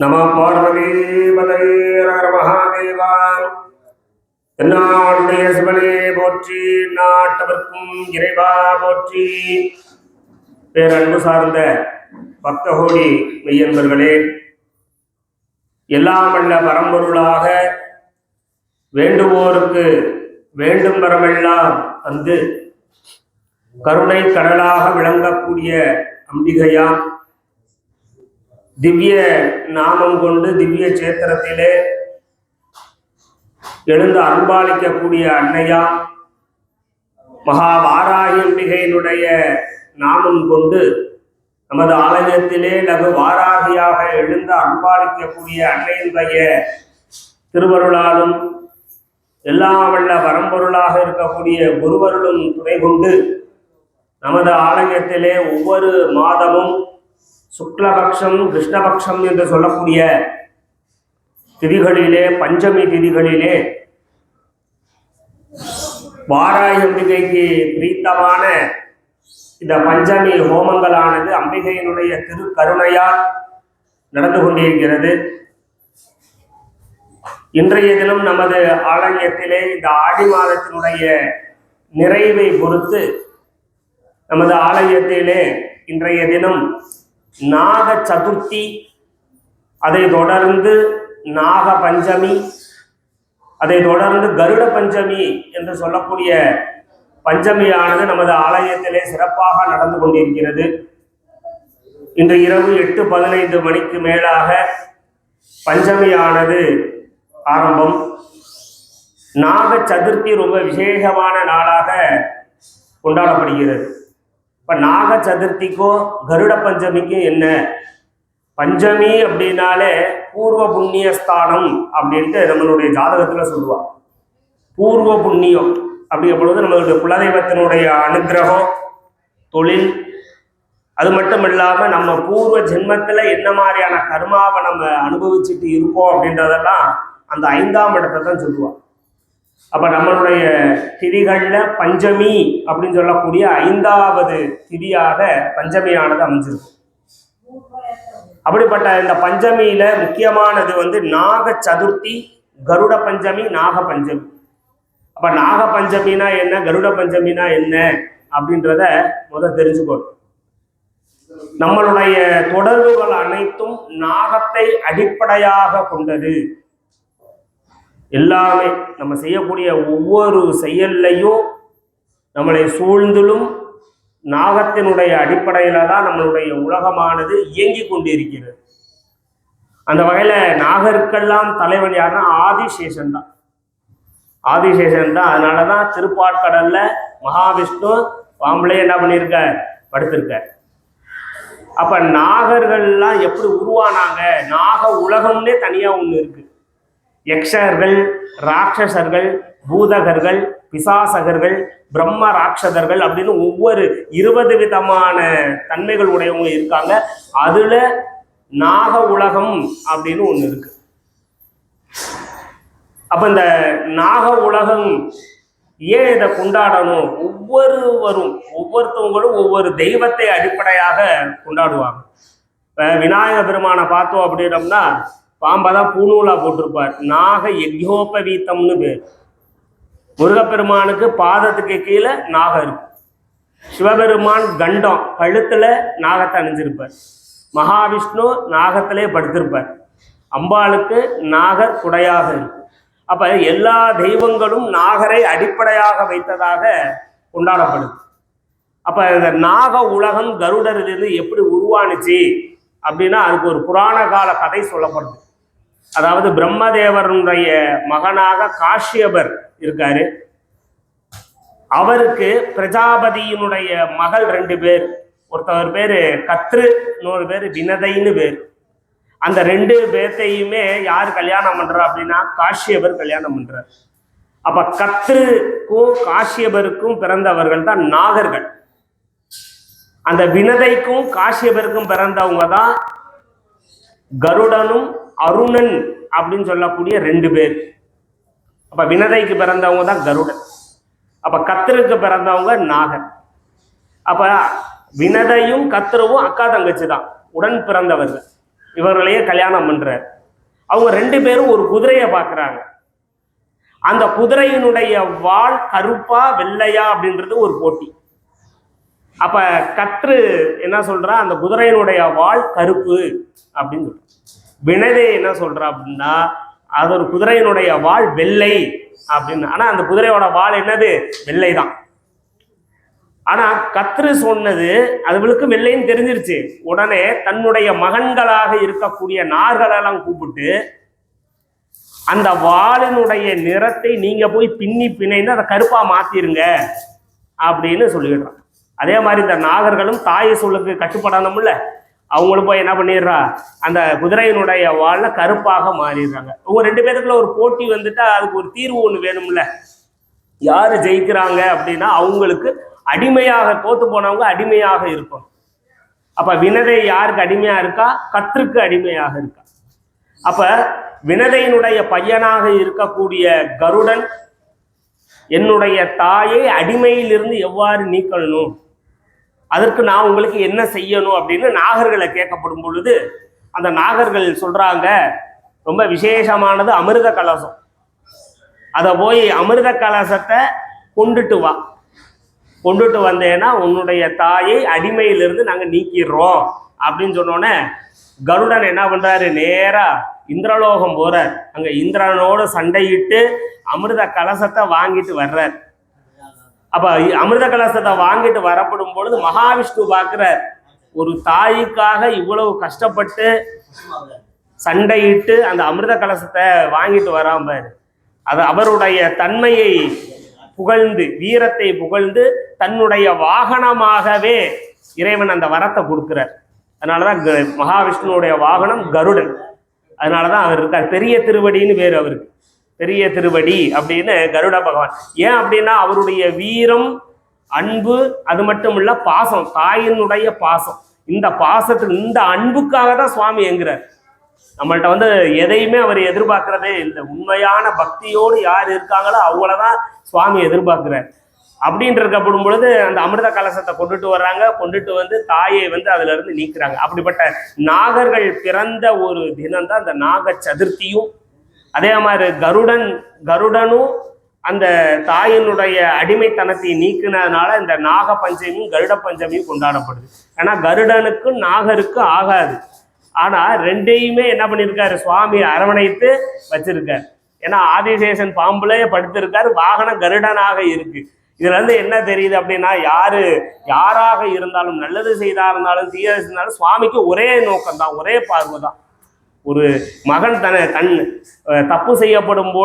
நம பார்வதி பதையர் மகாதேவா. தென்னாடுடைய சிவனே போற்றி, நாட்டவர்க்கும் இறைவா போற்றி. பேரன்பு சார்ந்த பக்தகோடி மெய்யன்பர்களே, எல்லாம் வல்ல பரம்பொருளாக வேண்டுவோருக்கு வேண்டும் வரமெல்லாம் வந்து கருணை கடலாக விளங்கக்கூடிய அம்பிகையாம், திவ்ய நாமம் கொண்டு திவ்ய சேத்திரத்திலே எழுந்து அன்பாளிக்கக்கூடிய அன்னையாம், மகா வாராகி அம்பிகையினுடைய நாமம் கொண்டு நமது ஆலயத்திலே லகு வாராகியாக எழுந்து அன்பாளிக்கக்கூடிய அன்னையினுடைய திருவருளாலும் எல்லாம் வல்ல பரம்பொருளாக இருக்கக்கூடிய குருவருளும் துணை கொண்டு நமது ஆலயத்திலே ஒவ்வொரு மாதமும் சுக்லபக்ஷம் கிருஷ்ணபக்ஷம் என்று சொல்லக்கூடிய திதிகளிலே, பஞ்சமி திதிகளிலே வாராகி அம்பிகைக்கு பிரீத்தமான இந்த பஞ்சமி ஹோமங்களானது அம்பிகையினுடைய திருக்கருணையால் நடந்து கொண்டிருக்கிறது. இன்றைய தினம் நமது ஆலயத்திலே இந்த ஆடி மாதத்தினுடைய நிறைவை பொறுத்து நமது ஆலயத்திலே இன்றைய தினம் நாக சதுர்த்தி, அதை தொடர்ந்து நாக பஞ்சமி, அதை தொடர்ந்து கருட பஞ்சமி என்று சொல்லக்கூடிய பஞ்சமியானது நமது ஆலயத்திலே சிறப்பாக நடந்து கொண்டிருக்கிறது. இன்று இரவு 8:15 மணிக்கு மேலாக பஞ்சமியானது ஆரம்பம். நாக சதுர்த்தி ரொம்ப விசேஷமான நாளாக கொண்டாடப்படுகிறது. இப்போ நாக சதுர்த்திக்கோ கருட பஞ்சமிக்கும் என்ன? பஞ்சமி அப்படின்னாலே பூர்வ புண்ணிய ஸ்தானம் அப்படின்ட்டு நம்மளுடைய ஜாதகத்தில் சொல்லுவாள். பூர்வ புண்ணியம் அப்படிங்கும் பொழுது நம்மளுடைய குலதெய்வத்தினுடைய அனுகிரகம், தொழில், அது மட்டும் இல்லாமல் நம்ம பூர்வ ஜென்மத்தில் என்ன மாதிரியான கர்மாவை நம்ம அனுபவிச்சுட்டு இருக்கோம் அப்படின்றதெல்லாம் அந்த 5ஆம் இடத்தை தான் சொல்லுவாள். அப்போ நம்மளுடைய திதிகளில் பஞ்சமி அப்படின்னு சொல்லக்கூடிய 5வது திதியாக பஞ்சமியானது அமைஞ்சிருக்கு. அப்படிப்பட்ட இந்த பஞ்சமியில முக்கியமானது நாக சதுர்த்தி, கருட பஞ்சமி, நாக பஞ்சமி. அப்ப நாக பஞ்சமினா என்ன, கருட பஞ்சமினா என்ன அப்படின்றத முதல் தெரிஞ்சுக்கணும். நம்மளுடைய தொடர்புகள் அனைத்தும் நாகத்தை அடிப்படையாக கொண்டது. எல்லாமே நம்ம செய்யக்கூடிய ஒவ்வொரு செயல்லையும் நம்மளை சூழ்ந்திலும் நாகத்தினுடைய அடிப்படையில தான் நம்மளுடைய உலகமானது இயங்கி கொண்டிருக்கிறது. அந்த வகையில நாகருக்கெல்லாம் தலைவன் யாருன்னா ஆதிசேஷன் தான். ஆதிசேஷன் தான். அதனாலதான் திருப்பாற்கடல்ல மகாவிஷ்ணு பாம்பளே என்ன பண்ணியிருக்க, படுத்திருக்க. அப்ப நாகர்கள்லாம் எப்படி உருவானாங்க? நாக உலகம்னே தனியா ஒண்ணு இருக்கு. யக்ஷர்கள், ராட்சசர்கள், பூதகர்கள், பிசாசகர்கள், பிரம்ம ராட்சதர்கள் அப்படின்னு ஒவ்வொரு 20 விதமான தன்மைகள் உடையவங்க இருக்காங்க. அதுல நாக உலகம் அப்படின்னு ஒண்ணு இருக்கு. அப்ப இந்த நாக உலகம் ஏன் இதை கொண்டாடணும்? ஒவ்வொருத்தவங்களும் ஒவ்வொரு தெய்வத்தை அடிப்படையாக கொண்டாடுவாங்க. இப்ப விநாயக பெருமானை பார்த்தோம் அப்படின்னோம்னா பாம்பதான் பூநூலா போட்டிருப்பார். நாக யஜ்ஞோபவீத்தம்னு பேர். முருகப்பெருமானுக்கு பாதத்துக்கு கீழே நாகம் இருக்கும். சிவபெருமான் கண்டம், கழுத்துல நாகத்தை அணிஞ்சிருப்பார். மகாவிஷ்ணு நாகத்திலே படுத்திருப்பார். அம்பாளுக்கு நாகர் குடையாக இருக்கும். அப்ப எல்லா தெய்வங்களும் நாகரை அடிப்படையாக வைத்ததாக கொண்டாடப்படுது. அப்ப இந்த நாக உலகம் கருடரிலிருந்து எப்படி உருவானுச்சு அப்படின்னா அதுக்கு ஒரு புராண கால கதை சொல்லப்படுது. அதாவது பிரம்மதேவருடைய மகனாக காஷ்யபர் இருக்காரு. அவருக்கு பிரஜாபதியினுடைய மகள் 2 பேர். ஒருத்தவர் பேரு கத்ரு, இன்னொரு பேரு வினதைன்னு பேர். அந்த 2 பேர்த்தையுமே யார் கல்யாணம் பண்றா அப்படின்னா காஷ்யபர் கல்யாணம் பண்றார். அப்ப கத்ருக்கும் காஷ்யபருக்கும் பிறந்தவர்கள் தான் நாகர்கள். அந்த வினதைக்கும் காஷ்யபருக்கும் பிறந்தவங்க தான் கருடனும் அருணன் அப்படின்னு சொல்லக்கூடிய 2 பேர். அப்ப வினதைக்கு பிறந்தவங்க தான் கருடன். அப்ப கத்திருக்கு பிறந்தவங்க நாகர். அப்ப வினதையும் கத்திரவும் அக்கா தங்கச்சி தான், உடன் பிறந்தவர்கள். இவர்களையே கல்யாணம் பண்றார். அவங்க 2 பேரும் ஒரு குதிரையை பார்க்குறாங்க. அந்த குதிரையினுடைய வால் கருப்பா வெள்ளையா அப்படின்றது ஒரு போட்டி. அப்ப கத்ரு என்ன சொல்றா, அந்த குதிரையினுடைய வால் கருப்பு அப்படின்னு சொல்ற. வினதை என்ன சொல்றா அப்படின்னா, அது ஒரு குதிரையினுடைய வால் வெள்ளை அப்படின்னு. ஆனா அந்த குதிரையோட வால் என்னது? வெள்ளை தான். ஆனா கத்ரு சொன்னது அதுகளுக்கு வெள்ளைன்னு தெரிஞ்சிருச்சு. உடனே தன்னுடைய மகன்களாக இருக்கக்கூடிய நார்களெல்லாம் கூப்பிட்டு அந்த வாளினுடைய நிறத்தை நீங்க போய் பின்னி பிணைந்து அதை கருப்பா மாத்திருங்க அப்படின்னு சொல்லிடுறான். அதே மாதிரி இந்த நாகர்களும் தாய் சொல்லுக்கு கட்டுப்படணும்ல, அவங்களும் போய் என்ன பண்ணிடுறா, அந்த குதிரையினுடைய வாழ கருப்பாக மாறிடுறாங்க. உங்க 2 பேருக்குள்ள ஒரு போட்டி வந்துட்டா அதுக்கு ஒரு தீர்வு ஒன்று வேணும்ல. யாரு ஜெயிக்கிறாங்க அப்படின்னா அவங்களுக்கு அடிமையாக, தோத்து போனவங்க அடிமையாக இருக்கும். அப்ப வினதை யாருக்கு அடிமையா இருக்கா? கத்ருக்கு அடிமையாக இருக்கா. அப்ப வினதையினுடைய பையனாக இருக்கக்கூடிய கருடன் என்னுடைய தாயை அடிமையிலிருந்து எவ்வாறு நீக்கணும், அதற்கு நான் உங்களுக்கு என்ன செய்யணும் அப்படின்னு நாகர்களை கேட்கப்படும் பொழுது அந்த நாகர்கள் சொல்றாங்க, ரொம்ப விசேஷமானது அமிர்த கலசம். அதை போய் அமிர்த கலசத்தை கொண்டுட்டு வா, கொண்டுட்டு வந்தேன்னா உன்னுடைய தாயை அடிமையிலிருந்து நாங்கள் நீக்கிடுறோம் அப்படின்னு சொன்னோன்னே கருடன் என்ன பண்றாரு, நேரா இந்திரலோகம் போறார். அங்க இந்திரனோடு சண்டையிட்டு அமிர்த கலசத்தை வாங்கிட்டு வர்றார். அப்ப அமிர்த கலசத்தை வாங்கிட்டு வரப்படும் பொழுது மகாவிஷ்ணு பார்க்கிறார், ஒரு தாய்க்காக இவ்வளவு கஷ்டப்பட்டு சண்டையிட்டு அந்த அமிர்த கலசத்தை வாங்கிட்டு வராம அது அவருடைய தன்மையை புகழ்ந்து, வீரத்தை புகழ்ந்து தன்னுடைய வாகனமாகவே இறைவன் அந்த வரத்தை கொடுக்கிறார். அதனாலதான் மகாவிஷ்ணுடைய வாகனம் கருடன். அதனாலதான் அவர் இருக்கார். பெரிய திருவடின்னு பேர் அவருக்கு, பெரிய திருவடி அப்படின்னு கருட பகவான். ஏன் அப்படின்னா அவருடைய வீரம், அன்பு, அது மட்டும் இல்ல பாசம், தாயினுடைய பாசம். இந்த பாசத்துக்கு, இந்த அன்புக்காக தான் சுவாமி என்கிறார். நம்மள்ட்ட வந்து எதையுமே அவர் எதிர்பார்க்கிறதே இல்லை. உண்மையான பக்தியோடு யார் இருக்காங்களோ அவங்களதான் சுவாமி எதிர்பார்க்கிறார். அப்படின்ட்டு இருக்கப்படும் பொழுது அந்த அமிர்த கலசத்தை கொண்டுட்டு வர்றாங்க. கொண்டுட்டு வந்து தாயை வந்து அதுல இருந்து நீக்கிறாங்க. அப்படிப்பட்ட நாகர்கள் பிறந்த ஒரு தினம் தான் இந்த நாக சதுர்த்தியும். அதே மாதிரி கருடனும் அந்த தாயினுடைய அடிமைத்தனத்தை நீக்கினதுனால இந்த நாக பஞ்சமியும் கருட பஞ்சமியும் கொண்டாடப்படுது. ஏன்னா கருடனுக்கும் நாகருக்கும் ஆகாது. ஆனா 2யுமே என்ன பண்ணியிருக்காரு, சுவாமி அரவணைத்து வச்சிருக்காரு. ஏன்னா ஆதிசேஷன் பாம்புலயே படுத்திருக்காரு, வாகனம் கருடனாக இருக்கு. இதுல இருந்து என்ன தெரியுது அப்படின்னா, யாராக இருந்தாலும், நல்லது செய்தா இருந்தாலும் தீயது செய்தாலும் சுவாமிக்கு ஒரே நோக்கம் தான், ஒரே பார்வை தான். ஒரு மகன் தப்பு செய்யப்படும் போது